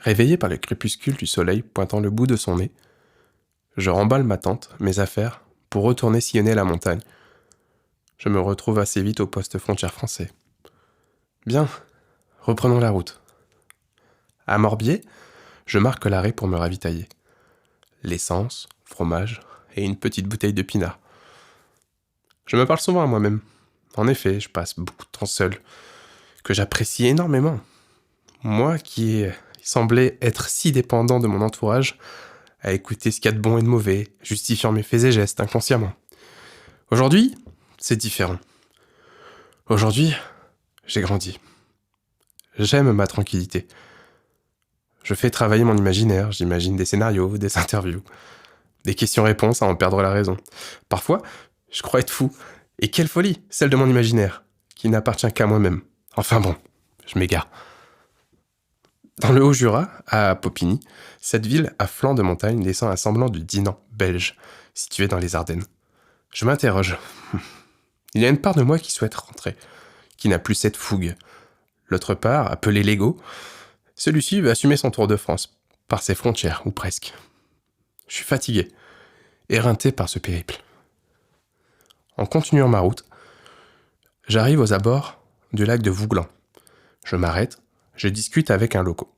Réveillé par le crépuscule du soleil pointant le bout de son nez, je remballe ma tente, mes affaires, pour retourner sillonner la montagne. Je me retrouve assez vite au poste frontière français. Bien, reprenons la route. À Morbier, je marque l'arrêt pour me ravitailler. L'essence, fromage et une petite bouteille de pinard. Je me parle souvent à moi-même. En effet, je passe beaucoup de temps seul, que j'apprécie énormément. Moi qui semblais être si dépendant de mon entourage, à écouter ce qu'il y a de bon et de mauvais, justifiant mes faits et gestes inconsciemment. Aujourd'hui, c'est différent. Aujourd'hui, j'ai grandi. J'aime ma tranquillité. Je fais travailler mon imaginaire, j'imagine des scénarios, des interviews, des questions-réponses à en perdre la raison. Parfois, je crois être fou. Et quelle folie, celle de mon imaginaire, qui n'appartient qu'à moi-même. Enfin bon, je m'égare. Dans le Haut-Jura, à Popigny, cette ville à flanc de montagne descend un semblant de Dinan belge, situé dans les Ardennes. Je m'interroge. Il y a une part de moi qui souhaite rentrer, qui n'a plus cette fougue. L'autre part, appelée l'ego, celui-ci veut assumer son tour de France, par ses frontières, ou presque. Je suis fatigué, éreinté par ce périple. En continuant ma route, j'arrive aux abords du lac de Vouglan. Je m'arrête, je discute avec un loco,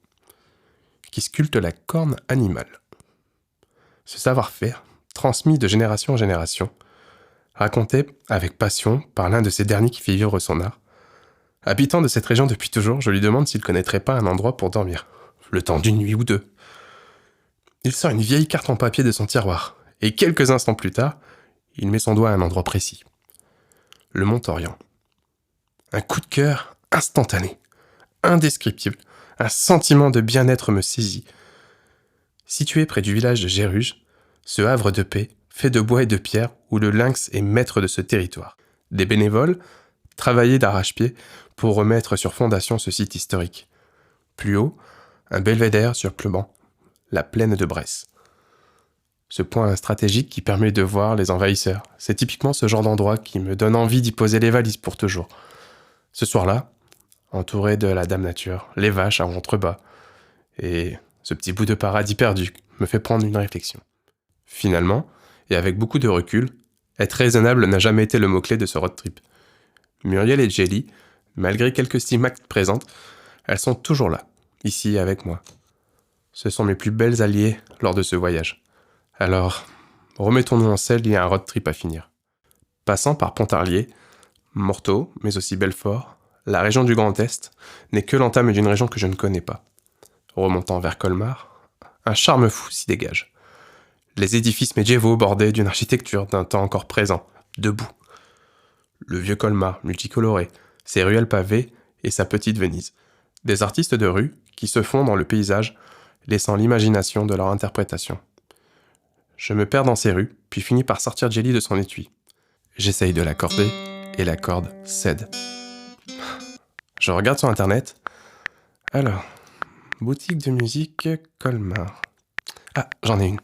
qui sculpte la corne animale. Ce savoir-faire, transmis de génération en génération, raconté avec passion par l'un de ces derniers qui fait vivre son art. Habitant de cette région depuis toujours, je lui demande s'il connaîtrait pas un endroit pour dormir, le temps d'une nuit ou deux. Il sort une vieille carte en papier de son tiroir, et quelques instants plus tard, il met son doigt à un endroit précis. Le Mont Orient. Un coup de cœur instantané, indescriptible, un sentiment de bien-être me saisit. Situé près du village de Géruge, ce havre de paix, fait de bois et de pierre, où le lynx est maître de ce territoire. Des bénévoles travaillaient d'arrache-pied pour remettre sur fondation ce site historique. Plus haut, un belvédère surplombant la plaine de Bresse. Ce point stratégique qui permet de voir les envahisseurs. C'est typiquement ce genre d'endroit qui me donne envie d'y poser les valises pour toujours. Ce soir-là, entouré de la Dame Nature, les vaches à ventre bas, et ce petit bout de paradis perdu me fait prendre une réflexion. Finalement, et avec beaucoup de recul, être raisonnable n'a jamais été le mot-clé de ce road trip. Muriel et Jelly, malgré quelques stigmates présentes, elles sont toujours là, ici avec moi. Ce sont mes plus belles alliées lors de ce voyage. Alors, remettons-nous en selle, il y a un road trip à finir. Passant par Pontarlier, Morteau, mais aussi Belfort, la région du Grand Est n'est que l'entame d'une région que je ne connais pas. Remontant vers Colmar, un charme fou s'y dégage. Les édifices médiévaux bordés d'une architecture d'un temps encore présent, debout. Le vieux Colmar, multicoloré, ses ruelles pavées et sa petite Venise. Des artistes de rue qui se font dans le paysage, laissant l'imagination de leur interprétation. Je me perds dans ces rues, puis finis par sortir Jelly de son étui. J'essaye de l'accorder, et la corde cède. Je regarde sur internet. Alors, boutique de musique Colmar. Ah, j'en ai une.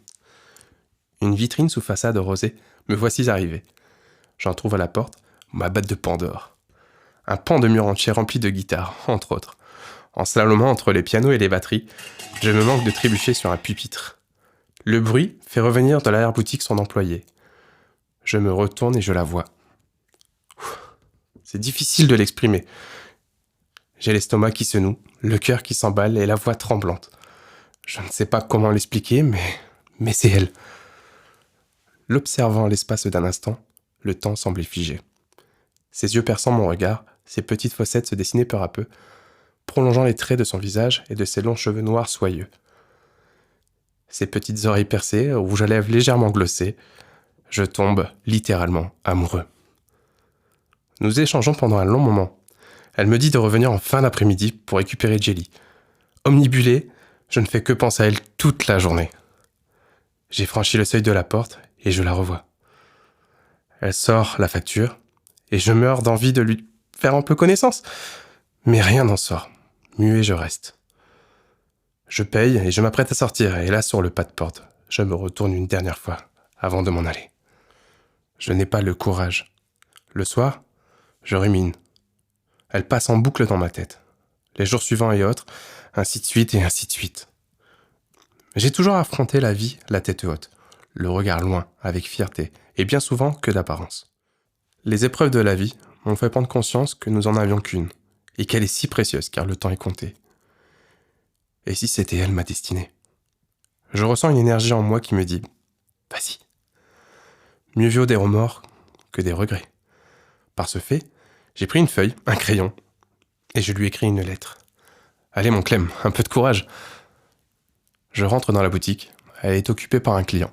Une vitrine sous façade rosée, me voici arrivé. J'en trouve à la porte ma batte de Pandore. Un pan de mur entier rempli de guitares, entre autres. En slalomant entre les pianos et les batteries, je me manque de trébucher sur un pupitre. Le bruit fait revenir de l'arrière-boutique son employé. Je me retourne et je la vois. C'est difficile de l'exprimer. J'ai l'estomac qui se noue, le cœur qui s'emballe et la voix tremblante. Je ne sais pas comment l'expliquer, mais c'est elle. L'observant l'espace d'un instant, le temps semblait figé. Ses yeux perçant mon regard, ses petites fossettes se dessinaient peu à peu, prolongeant les traits de son visage et de ses longs cheveux noirs soyeux. Ses petites oreilles percées, rouge à lèvres légèrement glossées, je tombe littéralement amoureux. Nous échangeons pendant un long moment. Elle me dit de revenir en fin d'après-midi pour récupérer Jelly. Omnibulé, je ne fais que penser à elle toute la journée. J'ai franchi le seuil de la porte et je la revois. Elle sort la facture et je meurs d'envie de lui faire un peu connaissance. Mais rien n'en sort. Muet, je reste. Je paye et je m'apprête à sortir et là, sur le pas de porte, je me retourne une dernière fois avant de m'en aller. Je n'ai pas le courage. Le soir, je rumine. Elle passe en boucle dans ma tête. Les jours suivants et autres, ainsi de suite et ainsi de suite. J'ai toujours affronté la vie la tête haute, le regard loin, avec fierté, et bien souvent que d'apparence. Les épreuves de la vie m'ont fait prendre conscience que nous en avions qu'une, et qu'elle est si précieuse car le temps est compté. Et si c'était elle ma destinée? Je ressens une énergie en moi qui me dit « Vas-y ». Mieux vaut des remords que des regrets. Par ce fait, j'ai pris une feuille, un crayon, et je lui écris une lettre. Allez mon Clem, un peu de courage. Je rentre dans la boutique, elle est occupée par un client.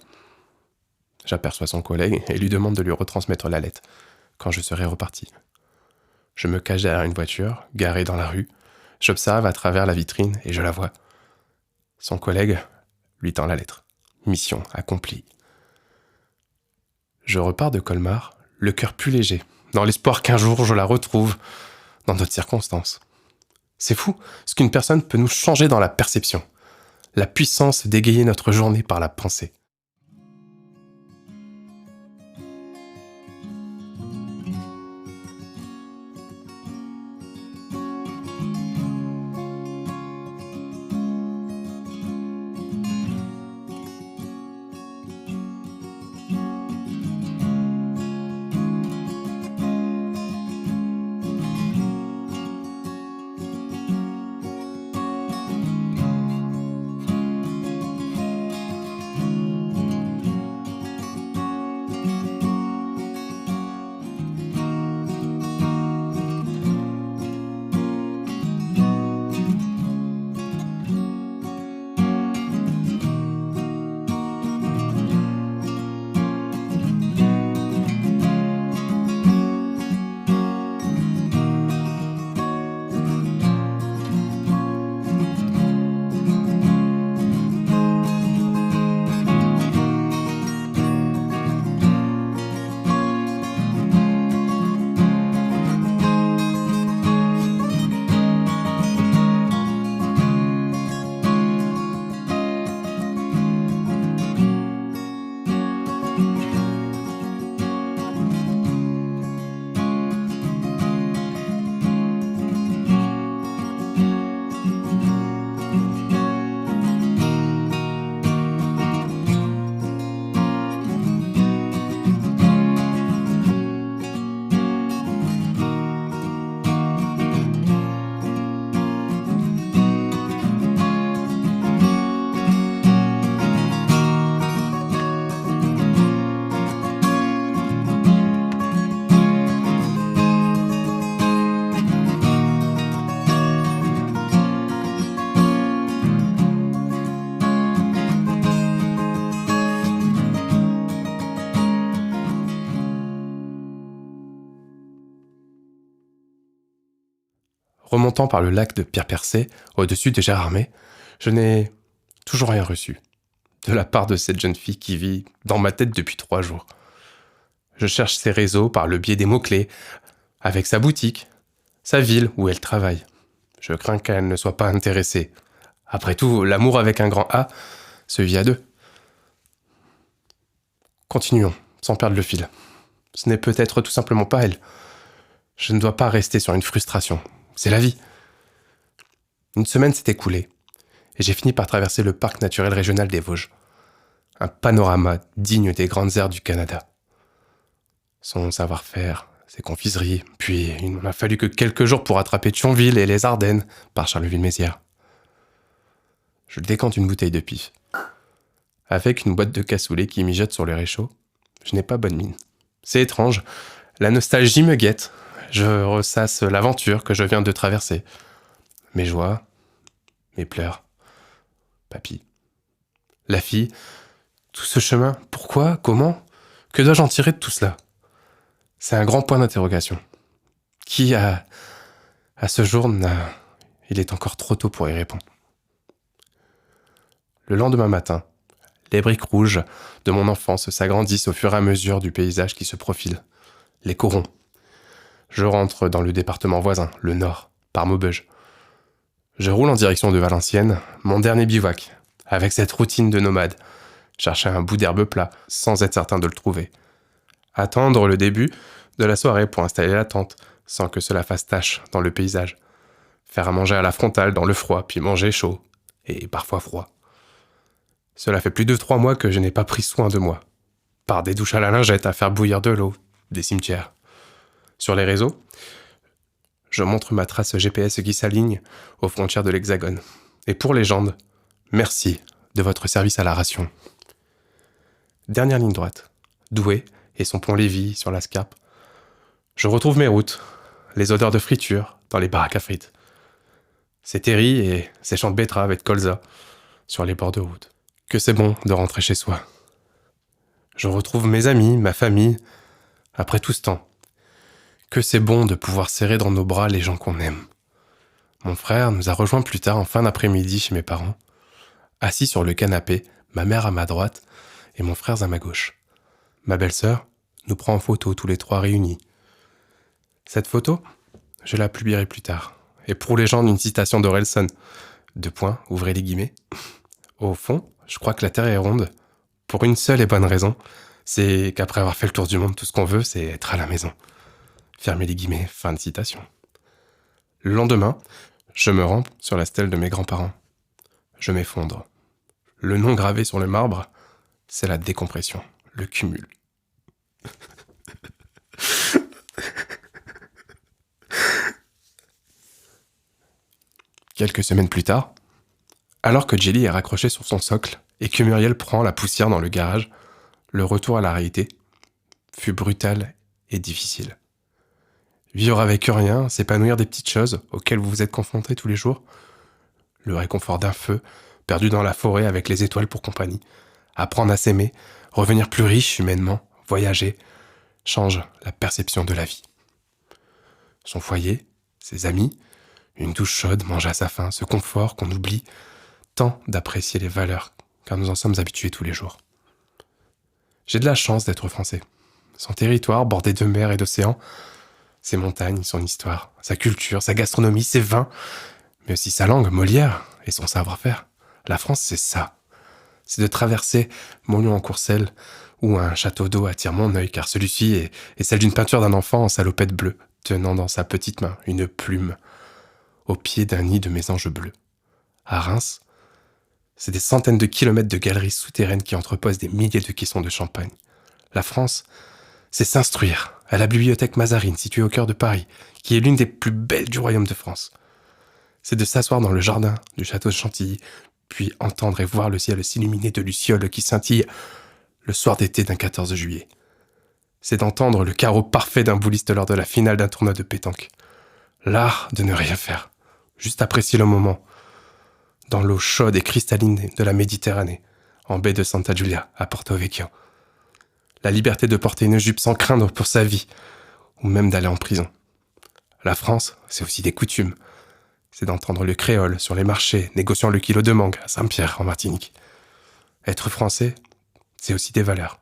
J'aperçois son collègue et lui demande de lui retransmettre la lettre, quand je serai reparti. Je me cache derrière une voiture, garée dans la rue. J'observe à travers la vitrine et je la vois. Son collègue lui tend la lettre. Mission accomplie. Je repars de Colmar, le cœur plus léger, dans l'espoir qu'un jour je la retrouve dans d'autres circonstances. C'est fou ce qu'une personne peut nous changer dans la perception. La puissance d'égayer notre journée par la pensée. Remontant par le lac de Pierre-Percé, au-dessus de Gérardmer, je n'ai toujours rien reçu. De la part de cette jeune fille qui vit dans ma tête depuis 3 jours. Je cherche ses réseaux par le biais des mots-clés, avec sa boutique, sa ville où elle travaille. Je crains qu'elle ne soit pas intéressée. Après tout, l'amour avec un grand A se vit à 2. Continuons, sans perdre le fil. Ce n'est peut-être tout simplement pas elle. Je ne dois pas rester sur une frustration. C'est la vie. Une semaine s'est écoulée, et j'ai fini par traverser le parc naturel régional des Vosges. Un panorama digne des grandes aires du Canada. Son savoir-faire, ses confiseries, puis il n'en a fallu que quelques jours pour attraper Thionville et les Ardennes par Charleville-Mézières. Je décante une bouteille de pif. Avec une boîte de cassoulet qui mijote sur le réchaud, je n'ai pas bonne mine. C'est étrange, la nostalgie me guette. Je ressasse l'aventure que je viens de traverser. Mes joies, mes pleurs. Papy. La fille. Tout ce chemin. Pourquoi? Comment? Que dois-je en tirer de tout cela? C'est un grand point d'interrogation. Qui, à ce jour, il est encore trop tôt pour y répondre. Le lendemain matin, les briques rouges de mon enfance s'agrandissent au fur et à mesure du paysage qui se profile. Les corons. Je rentre dans le département voisin, le Nord, par Maubeuge. Je roule en direction de Valenciennes, mon dernier bivouac, avec cette routine de nomade. Chercher un bout d'herbe plat, sans être certain de le trouver. Attendre le début de la soirée pour installer la tente, sans que cela fasse tache dans le paysage. Faire à manger à la frontale dans le froid, puis manger chaud, et parfois froid. Cela fait plus de 3 mois que je n'ai pas pris soin de moi. Par des douches à la lingette à faire bouillir de l'eau, des cimetières. Sur les réseaux, je montre ma trace GPS qui s'aligne aux frontières de l'Hexagone. Et pour légende, merci de votre service à la ration. Dernière ligne droite, Douai et son pont Lévis sur la Scarpe. Je retrouve mes routes, les odeurs de friture dans les baraques à frites. Ses terris et ses champs de betteraves et de colza sur les bords de route. Que c'est bon de rentrer chez soi. Je retrouve mes amis, ma famille, après tout ce temps. Que c'est bon de pouvoir serrer dans nos bras les gens qu'on aime. Mon frère nous a rejoints plus tard en fin d'après-midi chez mes parents, assis sur le canapé, ma mère à ma droite et mon frère à ma gauche. Ma belle-sœur nous prend en photo tous les 3 réunis. Cette photo, je la publierai plus tard. Et pour les gens, une citation d'Orelsan. 2 points, ouvrez les guillemets. Au fond, je crois que la Terre est ronde. Pour une seule et bonne raison, c'est qu'après avoir fait le tour du monde, tout ce qu'on veut, c'est être à la maison. Fermez les guillemets, fin de citation. Le lendemain, je me rends sur la stèle de mes grands-parents. Je m'effondre. Le nom gravé sur le marbre, c'est la décompression, le cumul. Quelques semaines plus tard, alors que Jelly est raccroché sur son socle et que Muriel prend la poussière dans le garage, le retour à la réalité fut brutal et difficile. Vivre avec rien, s'épanouir des petites choses auxquelles vous vous êtes confrontés tous les jours, le réconfort d'un feu, perdu dans la forêt avec les étoiles pour compagnie, apprendre à s'aimer, revenir plus riche humainement, voyager, change la perception de la vie. Son foyer, ses amis, une douche chaude, manger à sa faim, ce confort qu'on oublie tant d'apprécier les valeurs, car nous en sommes habitués tous les jours. J'ai de la chance d'être français. Son territoire, bordé de mer et d'océans, ses montagnes, son histoire, sa culture, sa gastronomie, ses vins, mais aussi sa langue, Molière, et son savoir-faire. La France, c'est ça. C'est de traverser Montlion-en-Courcelles, où un château d'eau attire mon œil, car celui-ci est celle d'une peinture d'un enfant en salopette bleue, tenant dans sa petite main une plume, au pied d'un nid de mésanges bleus. À Reims, c'est des centaines de kilomètres de galeries souterraines qui entreposent des milliers de caissons de champagne. La France, c'est s'instruire à la bibliothèque Mazarine, située au cœur de Paris, qui est l'une des plus belles du royaume de France. C'est de s'asseoir dans le jardin du château de Chantilly, puis entendre et voir le ciel s'illuminer de lucioles qui scintillent le soir d'été d'un 14 juillet. C'est d'entendre le carreau parfait d'un bouliste lors de la finale d'un tournoi de pétanque. L'art de ne rien faire, juste apprécier le moment, dans l'eau chaude et cristalline de la Méditerranée, en baie de Santa Giulia, à Porto Vecchio. La liberté de porter une jupe sans craindre pour sa vie, ou même d'aller en prison. La France, c'est aussi des coutumes. C'est d'entendre le créole sur les marchés, négociant le kilo de mangue à Saint-Pierre, en Martinique. Être français, c'est aussi des valeurs.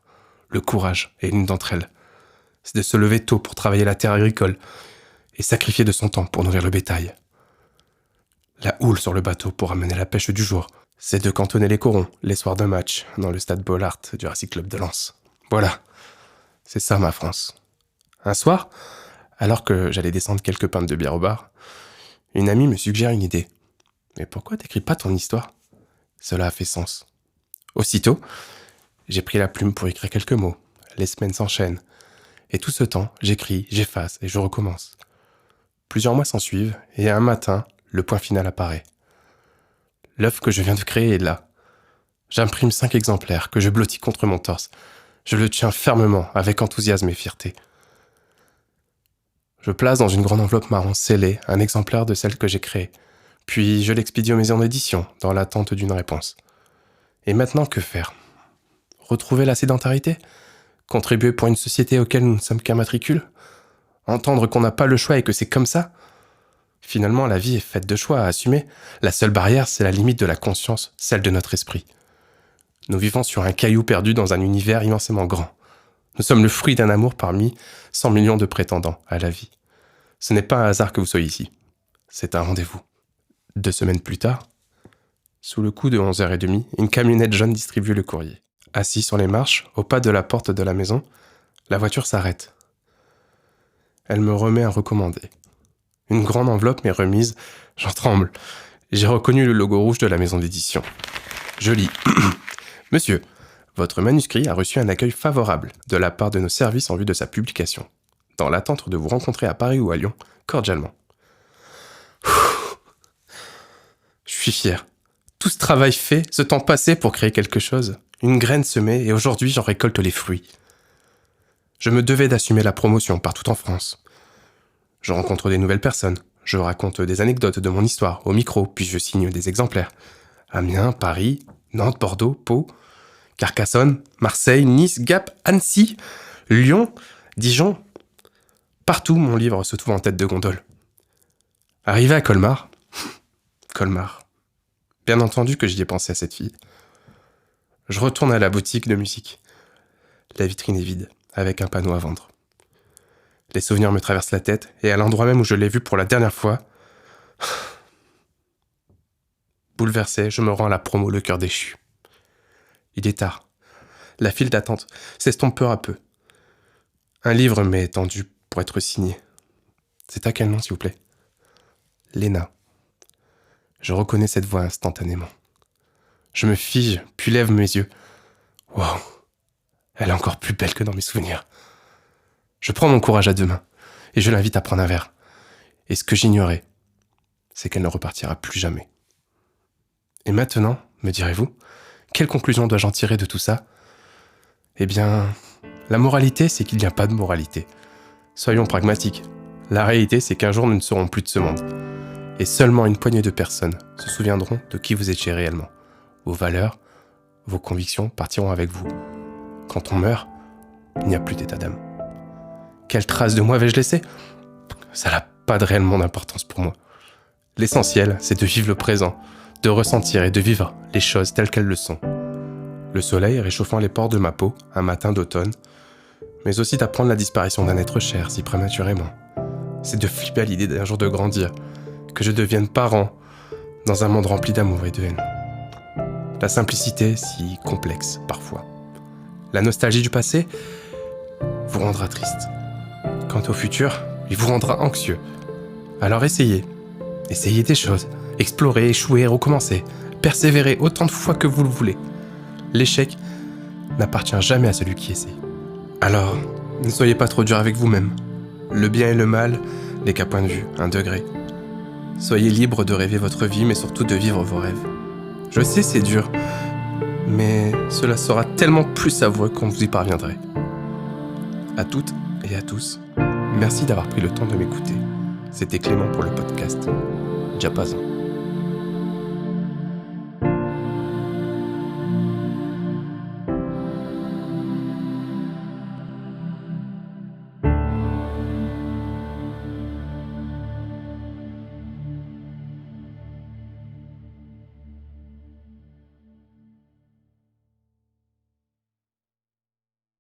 Le courage est l'une d'entre elles. C'est de se lever tôt pour travailler la terre agricole et sacrifier de son temps pour nourrir le bétail. La houle sur le bateau pour amener la pêche du jour, c'est de cantonner les corons les soirs de match dans le stade Bollard du Racing Club de Lens. Voilà, c'est ça ma France. Un soir, alors que j'allais descendre quelques pintes de bière au bar, une amie me suggère une idée. Mais pourquoi t'écris pas ton histoire ? Cela a fait sens. Aussitôt, j'ai pris la plume pour écrire quelques mots. Les semaines s'enchaînent. Et tout ce temps, j'écris, j'efface et je recommence. Plusieurs mois s'ensuivent et un matin, le point final apparaît. L'œuf que je viens de créer est là. J'imprime 5 exemplaires que je blottis contre mon torse. Je le tiens fermement, avec enthousiasme et fierté. Je place dans une grande enveloppe marron scellée un exemplaire de celle que j'ai créée. Puis je l'expédie aux maisons d'édition, dans l'attente d'une réponse. Et maintenant, que faire ? Retrouver la sédentarité ? Contribuer pour une société auquel nous ne sommes qu'un matricule ? Entendre qu'on n'a pas le choix et que c'est comme ça ? Finalement, la vie est faite de choix à assumer. La seule barrière, c'est la limite de la conscience, celle de notre esprit. Nous vivons sur un caillou perdu dans un univers immensément grand. Nous sommes le fruit d'un amour parmi 100 millions de prétendants à la vie. Ce n'est pas un hasard que vous soyez ici. C'est un rendez-vous. 2 semaines plus tard, sous le coup de 11h30, une camionnette jaune distribue le courrier. Assis sur les marches, au pas de la porte de la maison, la voiture s'arrête. Elle me remet un recommandé. Une grande enveloppe m'est remise, j'en tremble. J'ai reconnu le logo rouge de la maison d'édition. Je lis. Monsieur, votre manuscrit a reçu un accueil favorable de la part de nos services en vue de sa publication. Dans l'attente de vous rencontrer à Paris ou à Lyon, cordialement. Je suis fier. Tout ce travail fait, ce temps passé pour créer quelque chose, une graine semée et aujourd'hui j'en récolte les fruits. Je me devais d'assumer la promotion partout en France. Je rencontre des nouvelles personnes, je raconte des anecdotes de mon histoire au micro, puis je signe des exemplaires. Amiens, Paris, Nantes, Bordeaux, Pau, Carcassonne, Marseille, Nice, Gap, Annecy, Lyon, Dijon. Partout, mon livre se trouve en tête de gondole. Arrivé à Colmar, Colmar. Bien entendu que j'y ai pensé à cette fille. Je retourne à la boutique de musique. La vitrine est vide, avec un panneau à vendre. Les souvenirs me traversent la tête, et à l'endroit même où je l'ai vue pour la dernière fois, bouleversé, je me rends à la promo, le cœur déchu. Il est tard. La file d'attente s'estompe peu à peu. Un livre m'est tendu pour être signé. C'est à quel nom, s'il vous plaît ? Léna. Je reconnais cette voix instantanément. Je me fige, puis lève mes yeux. Waouh, elle est encore plus belle que dans mes souvenirs. Je prends mon courage à deux mains, et je l'invite à prendre un verre. Et ce que j'ignorais, c'est qu'elle ne repartira plus jamais. Et maintenant, me direz-vous, quelle conclusion dois-je en tirer de tout ça ? Eh bien, la moralité, c'est qu'il n'y a pas de moralité. Soyons pragmatiques. La réalité, c'est qu'un jour, nous ne serons plus de ce monde. Et seulement une poignée de personnes se souviendront de qui vous étiez réellement. Vos valeurs, vos convictions partiront avec vous. Quand on meurt, il n'y a plus d'état d'âme. Quelle trace de moi vais-je laisser ? Ça n'a pas réellement d'importance pour moi. L'essentiel, c'est de vivre le présent, de ressentir et de vivre les choses telles qu'elles le sont. Le soleil réchauffant les pores de ma peau, un matin d'automne, mais aussi d'apprendre la disparition d'un être cher si prématurément. C'est de flipper à l'idée d'un jour de grandir, que je devienne parent dans un monde rempli d'amour et de haine. La simplicité si complexe parfois. La nostalgie du passé vous rendra triste. Quant au futur, il vous rendra anxieux. Alors essayez des choses, explorez, échouez, recommencez, persévérez autant de fois que vous le voulez. L'échec n'appartient jamais à celui qui essaie. Alors, ne soyez pas trop dur avec vous-même. Le bien et le mal n'est qu'à point de vue, un degré. Soyez libre de rêver votre vie, mais surtout de vivre vos rêves. Je sais, c'est dur, mais cela sera tellement plus savoureux quand vous y parviendrez. À toutes et à tous, merci d'avoir pris le temps de m'écouter. C'était Clément pour le podcast Diapason.